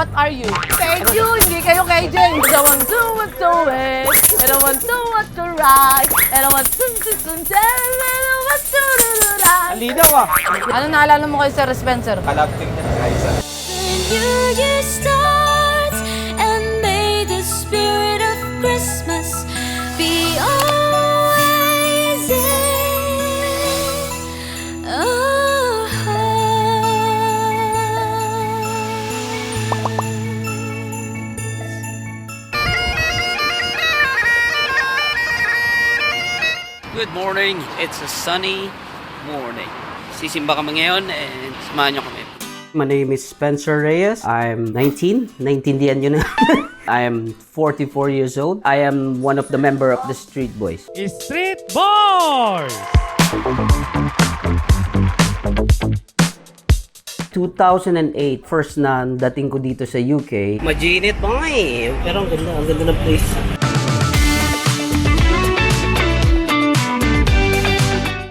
What are you? Thank you! Hindi kayo KJ! I don't want to what to it. I don't want to what to ride. I don't want to what to ride. Alinaw ah. Ano naalala mo kay Sir Spencer? Kalabting na Raisa. New Year starts, and may the spirit of Christmas be always in our Good morning. It's a sunny morning. Sisimba kami ngayon and samahan nyo kami. My name is Spencer Reyes. I'm 19. 19 diyan yun na. I am 44 years old. I am one of the member of the Street Boys. Street Boys! 2008, first na dating ko dito sa UK. Majinit pa nga eh. Pero ang ganda ng place.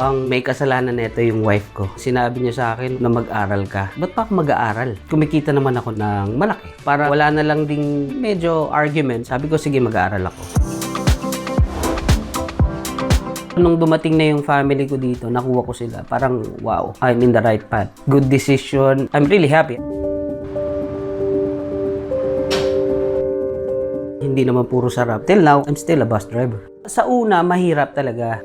Ang may kasalanan nito yung wife ko. Sinabi niya sa akin na mag-aral ka. Ba't pa ako mag-aaral? Kumikita naman ako ng malaki. Para wala na lang ding medyo argument. Sabi ko, sige, mag-aaral ako. Nung dumating na yung family ko dito, nakuha ko sila. Parang, wow, I'm in the right path. Good decision. I'm really happy. Hindi naman puro sarap. Till now, I'm still a bus driver. Sa una, mahirap talaga.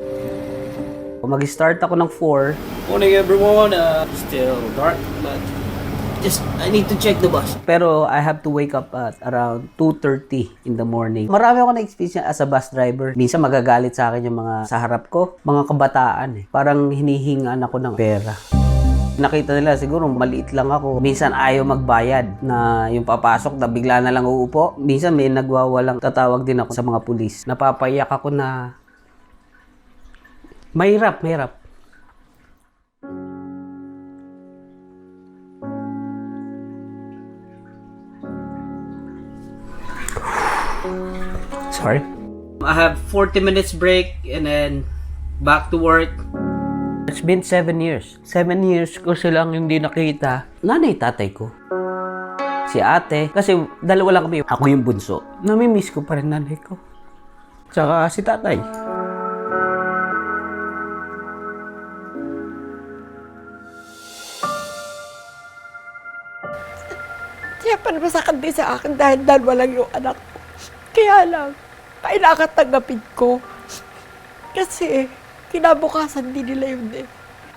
Mag-start ako ng 4. Morning everyone. Still dark but just I need to check the bus. Pero I have to wake up at around 2:30 in the morning. Marami ako na-experience as a bus driver. Minsan magagalit sa akin yung mga sa harap ko, mga kabataan eh. Parang hinihingaan ako ng pera. Nakita nila siguro maliit lang ako. Minsan ayaw magbayad na yung papasok na bigla na lang uupo. Minsan may nagwawalang tatawag din ako sa mga pulis. Napapayak ako na mahirap. Sorry. I have 40 minutes break and then back to work. It's been 7 years. 7 years ko silang hindi nakita. Nanay, tatay ko. Si ate. Kasi dalawa lang kami. Ako yung bunso. Namimiss ko pa rin nanay ko. Tsaka si tatay. Siyempre, masakit din sa akin dahil dalawa lang yung anak ko. Kaya lang, kailangan tanggapin ko. Kasi, kinabukasan din nila yun eh.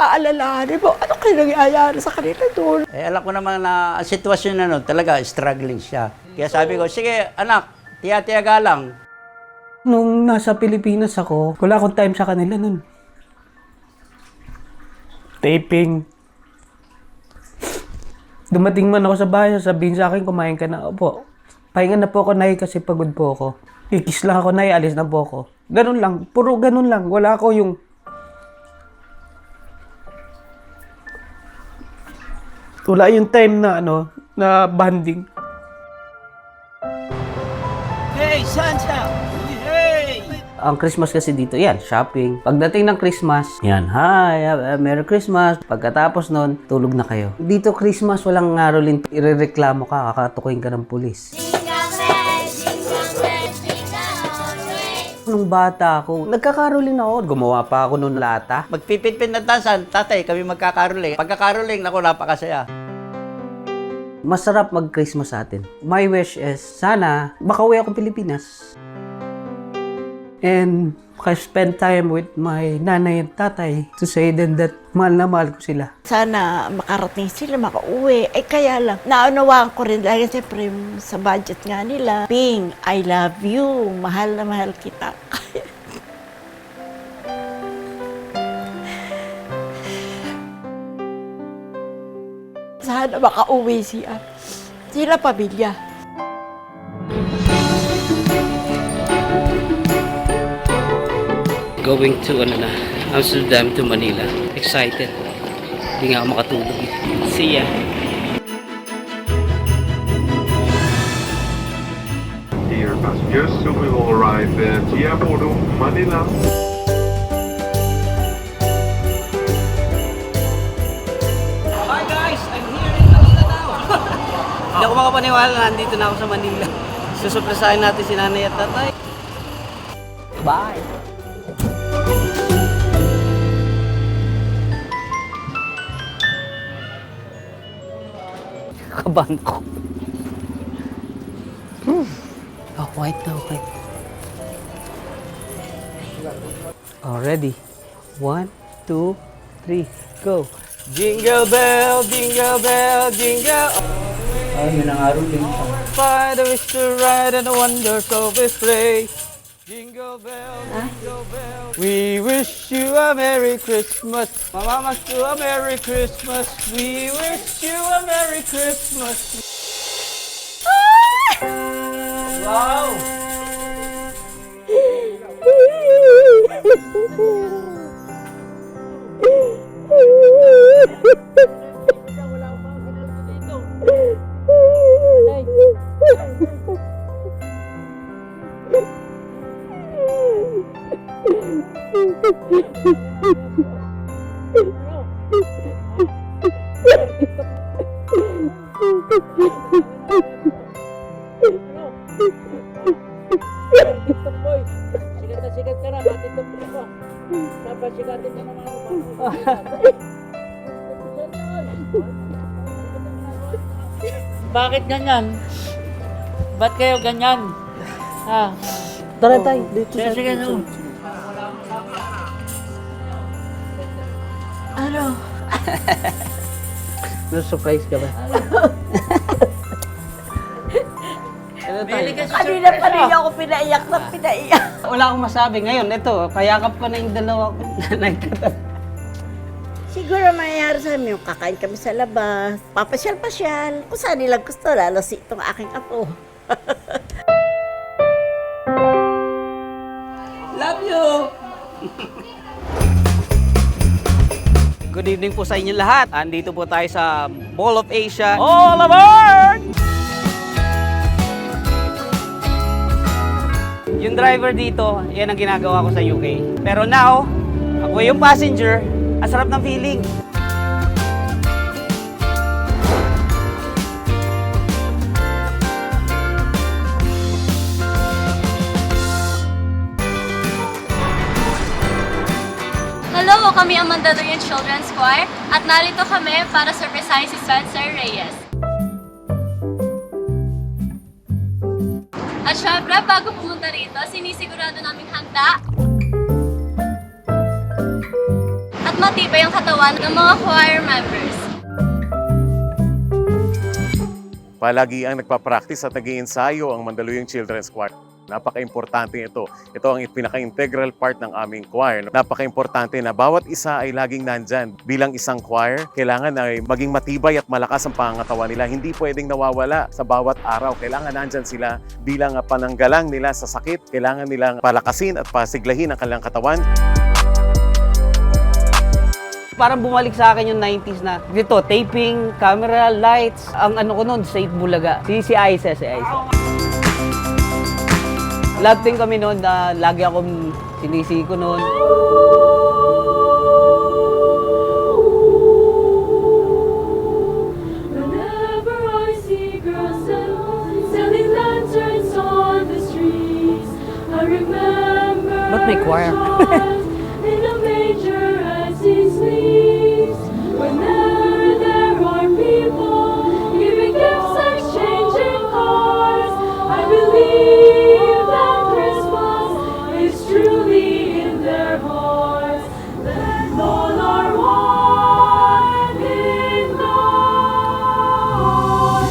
Aalalahanin mo, ano kaya nangyayari sa kanila doon? Eh, alam ko naman na ang sitwasyon na nun, talaga struggling siya. Kaya sabi ko, sige anak, tiya-tiyaga lang. Nung nasa Pilipinas ako, wala akong time sa kanila nun. Taping. Dumating man ako sa bahay, sabihin sa akin, kumain ka na. Opo, pahinga na po ako, Nay, kasi pagod po ako. Kikis lang ako, Nay, alis na po ako. Ganun lang, puro ganun lang. Wala ako yung... Wala yung time na, na bonding. Hey, Santa! Hey! Ang Christmas kasi dito, yan, shopping. Pagdating ng Christmas, yan, hi, Merry Christmas. Pagkatapos nun, tulog na kayo. Dito Christmas, walang ngarolin. Irereklamo ka, kakatukuin ka ng pulis. Nung bata ako, nagkakarolin ako. Gumawa pa ako nung lata. Magpipit-pit na tansan, tatay, kami magkakaroling. Pagkakaroling, naku, napakasaya. Masarap mag-Christmas sa atin. My wish is, sana, makauwi ako Pilipinas. And spend time with my nanay and tatay to say then that mahal na mahal ko sila. Sana makarating sila, makauwi. Eh kaya lang, naunawaan ko rin dahil siyempre sa budget nga nila. Ping, I love you. Mahal na mahal kita. Sana makauwi siya. Sila pamilya. Going to Amsterdam to Manila. Excited. Hindi nga ako makatulog. See ya. Dear passengers, soon we will arrive at the airport of Manila. Hi guys! I'm here in Manila now! Hindi ako makapaniwala na nandito na ako sa Manila. Susurpresahin natin si nanay at tatay. Bye! Kabahan ko. Oh, white na, white. Oh, ready? 1, 2, 3, go! Jingle bell, jingle bell, jingle Oh, yun ang araw din. by the wish to ride and the wonders of His grace. Jingle bell, jingle bell. We wish you a Merry Christmas. Mama, you a Merry Christmas. We wish you a Merry Christmas. Wow! Bakit ganyan? Ba't kayo ganyan? Ha? Tara tayo, dito Sige, sige, no. Na-surprise ka ba? Kanina pa rin ako pinaiyak na pinaiyak. Wala akong masabi. Ngayon, ito, kayakap ko na yung dalawa ko. Siguro mangyayari sa amin yung kakain kami sa labas, papasyal-pasyal, kung saan nilang gusto, lalo si itong aking apo. Love you! Good evening po sa inyo lahat. Andito po tayo sa Mall of Asia. All aboard! Yung driver dito, yan ang ginagawa ko sa UK. Pero now, ako yung passenger, ang sarap ng feeling. Hello, kami ang Mandaluyong Children's Choir at narito kami para surprisehin si Spencer Reyes. At syempre, bago pumunta rito, sinisigurado naming handa at matibay ang katawan ng mga choir members. Palagi ang nagpa-practice at nag-iensayo ang Mandaluyong Children's Choir. Napaka-importante ito. Ito ang pinaka-integral part ng aming choir. Napaka-importante na bawat isa ay laging nandyan. Bilang isang choir, kailangan ay maging matibay at malakas ang pangangatawan nila. Hindi pwedeng nawawala sa bawat araw. Kailangan nandyan sila bilang pananggalang nila sa sakit. Kailangan nilang palakasin at pasiglahin ang kanilang katawan. Parang bumalik sa akin yung 90s na dito, taping, camera, lights. Ang ano ko nun, Saint Bulaga. Si Aiza. Love team kami noon na lagi akong sinisiko noon. Whenever I see girls selling lanterns on the streets, I remember Ba't may choir? in a manger as he sleeps. Whenever there are people giving gifts, exchanging cards, I believe truly in their hearts, that all are one in God.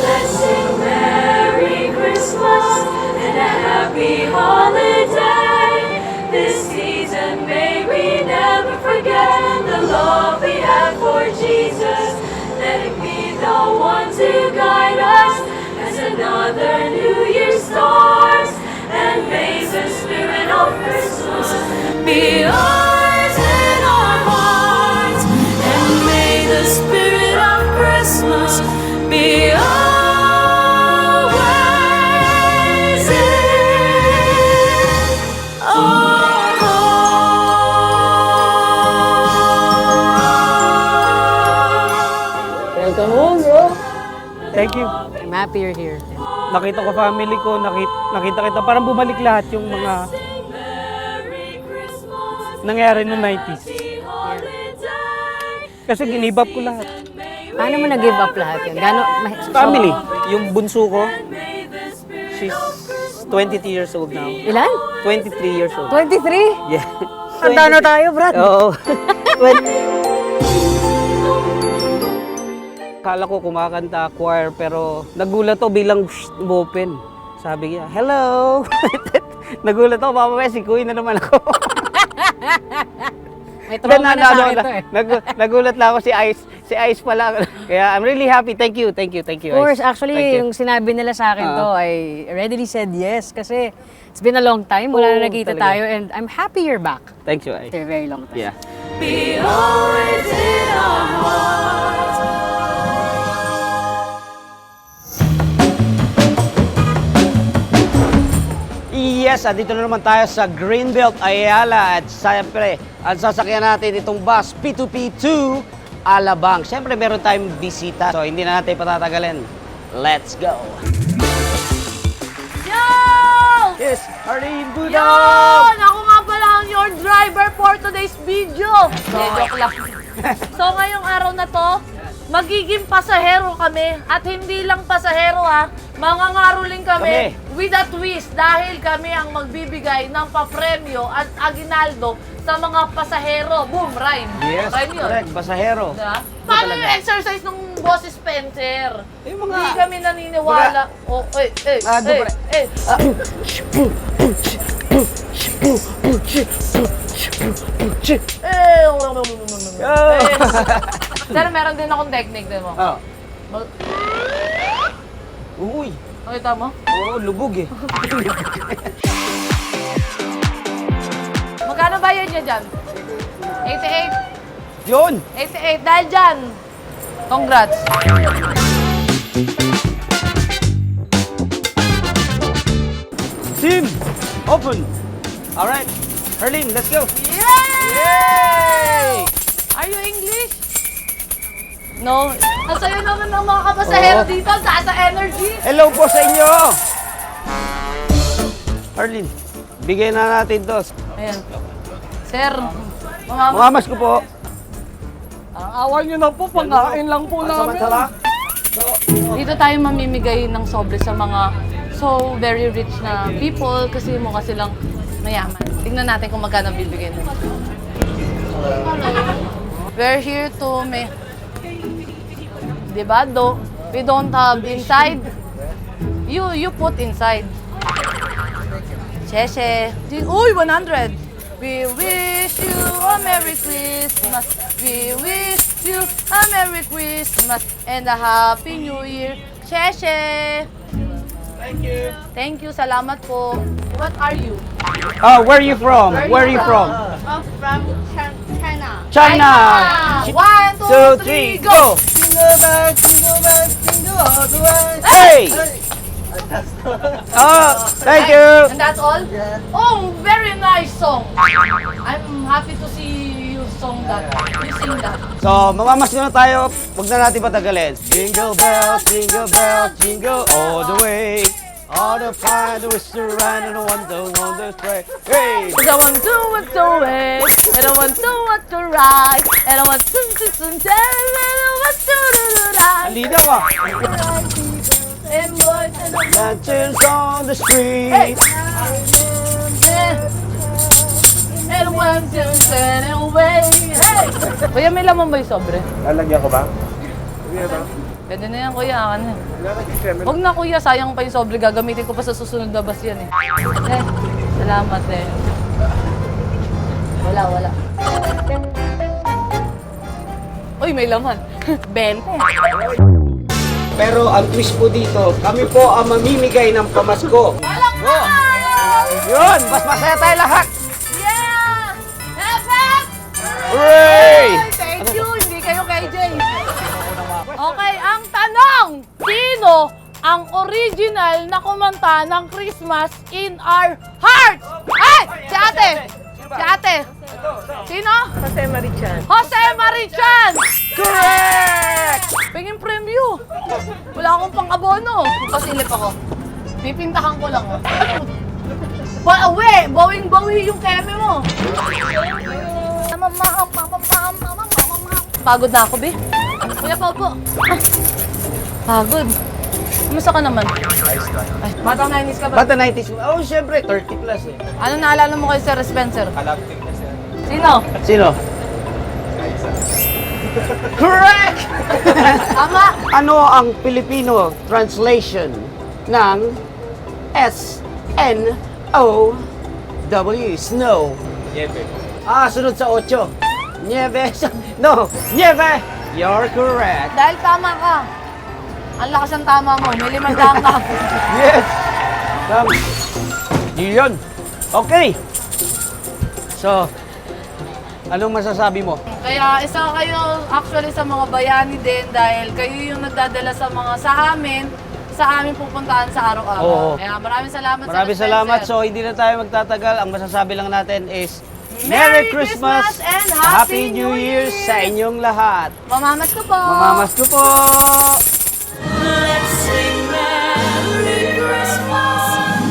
Let's sing Merry Christmas and a happy holiday. This season may we never forget the love we have for Jesus. Let it be the one to guide us as another New Year starts. And may the spirit of Christmas be ours in our hearts. And may the spirit of Christmas be always in our hearts. Welcome home, bro. Thank you. happy you're here. Nakita ko family ko, nakita kita. Parang bumalik lahat yung mga nangyari noong 90s. Kasi ginib up ko lahat. Paano mo nag-give up lahat yun? Family. Yung bunso ko, she's 23 years old now. Ilan? 23 years old. 23? Yeah. Tanda na tayo, Brad. Oo. Kala ko kumakanta, choir, pero nagulat ako bilang open. Sabi niya, hello! Nagulat ako, mamaya si Kuya na naman ako. May trauma na sa akin to eh. Nagulat lang ako si Ice pala. Kaya I'm really happy. Thank you, Of course, Ice. actually, Thank you. yung sinabi nila sa akin to, I readily said yes. Kasi it's been a long time, wala na nakita talaga. tayo, and I'm happy you're back. Thank you, Ice. After a very long time. Yeah. Be always in our hearts. Yes, dito na naman tayo sa Greenbelt, Ayala. At siyempre, ang sasakyan natin itong bus, P2P2, Alabang. Siyempre, meron tayong bisita. So, hindi na natin patatagalin. Let's go! Yo! Yes, Arlene Budong! Yon! Ako nga pala ang your driver for today's video. Joke lang. So ngayong araw na to, magiging pasahero kami. At hindi lang pasahero ha, mangangaroling kami with a twist dahil kami ang magbibigay ng papremyo at aginaldo sa mga pasahero. Boom, rhyme. Yes, Rhyme yun. correct. Basahero. Diba? Paano yung exercise ng boss Spencer? Yung mga- Hindi kami naniniwala. Oh, Pero meron din akong technique, din mo. Oh. Uy! Nakita mo? Oo, lubog eh. Magkano bayad niya dyan? 88? Yun! 88, dahil dyan. Congrats. Team, open! Alright, Arlene, let's go! Yay! Are you English? No. Ang sayo naman ng mga kapasahero Oo. dito, sa energy. Hello po sa inyo! Arlene, bigay na natin to. Ayan. Sir, Mamamas ko po. Awan nyo na po, pangkain lang po namin. dito tayo mamimigay ng sobre sa mga so very rich na people kasi mukha silang mayaman. Tingnan natin kung magkano bibigyan nila. We're here to diba? We don't have inside. You put inside. Sheshe. Uy, 100. We wish you a Merry Christmas. We wish you a Merry Christmas and a Happy New Year. Sheshe. Thank you. Thank you. Salamat po. What are you? Where are you from? Where are you from? From China. China! 1, 2, 3, go! Hey! Oh, thank you! And that's all? Oh, very nice song. I'm happy to see you sing that. So, mamamas na tayo. Huwag na natin patagalin. Jingle bells, jingle all the way. All the fun, the whistle run, and the wonder spray. Hey! And I want to what to wait, and I want to what to ride, and I want to and I want to ride. Halina ba? And boys and Lanterns on the street. hey, and one to turn away. Hey! Kuya, may laman ba yung sobre? Lalagyan ko ba? Pwede na yan, kuya. Akan na. Huwag na, kuya. Sayang pa yung sobre. Gagamitin ko pa sa susunod na bus yan eh. Salamat eh. Wala. Uy, may laman. 20. Pero ang twist po dito, kami po ang mamimigay ng pamasko. Palakpak! Yun! Mas masaya tayo lahat! Yeah! Effect! Hooray! Thank you! Hindi kayo KJ. Okay, ang tanong, sino ang original na kumanta ng Christmas in our hearts? Ay! Si ate! Si ate! Sino? Jose Marichan. Jose Marichan! Correct! Pingin preview. Wala akong pang-abono. ano. Pasilip ako. Pipintahan ko lang. Bawing-bawi yung keme mo. Pagod na ako, Be. Kuya Popo. Pagod. Kumusta ka naman? Ay, batang 90s ka ba? Bata 90s. Oh, syempre, 30 plus eh. Ano naalala mo kay Sir Spencer? Alaptik na siya. Sino? Sino? Correct! Tama! Ano ang Filipino translation ng S-N-O-W? Snow. Niebe. Sunod sa 8. Nieve. No, nieve. You're correct. Dahil tama ka. Ang lakas ng tama mo. May 500 ka. Yes. Yun. Okay. So, anong masasabi mo? Kaya isa kayo actually sa mga bayani din dahil kayo yung nagdadala sa amin pupuntahan sa araw-araw. Oo. Kaya maraming salamat Maraming Sir salamat. Spencer. So, hindi na tayo magtatagal. Ang masasabi lang natin is Merry Christmas and Happy New Year sa inyong lahat. Mamamas ko po! Mamamas ko po! Let's sing Merry Christmas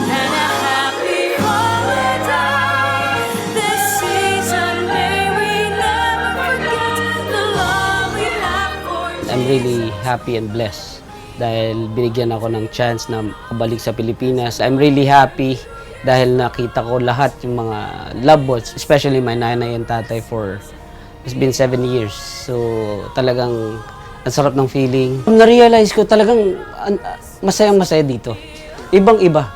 and a Happy Holiday. This season may we never forget the love we have for you. I'm really happy and blessed dahil binigyan ako ng chance na makabalik sa Pilipinas. I'm really happy dahil nakita ko lahat yung mga loved ones, especially my nanay and tatay it's been 7 years. So talagang ang sarap ng feeling. Na-realize ko talagang masayang-masaya dito. Ibang-iba.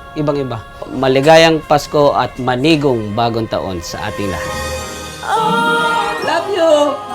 Maligayang Pasko at manigong bagong taon sa ating lahat. Oh, Love you!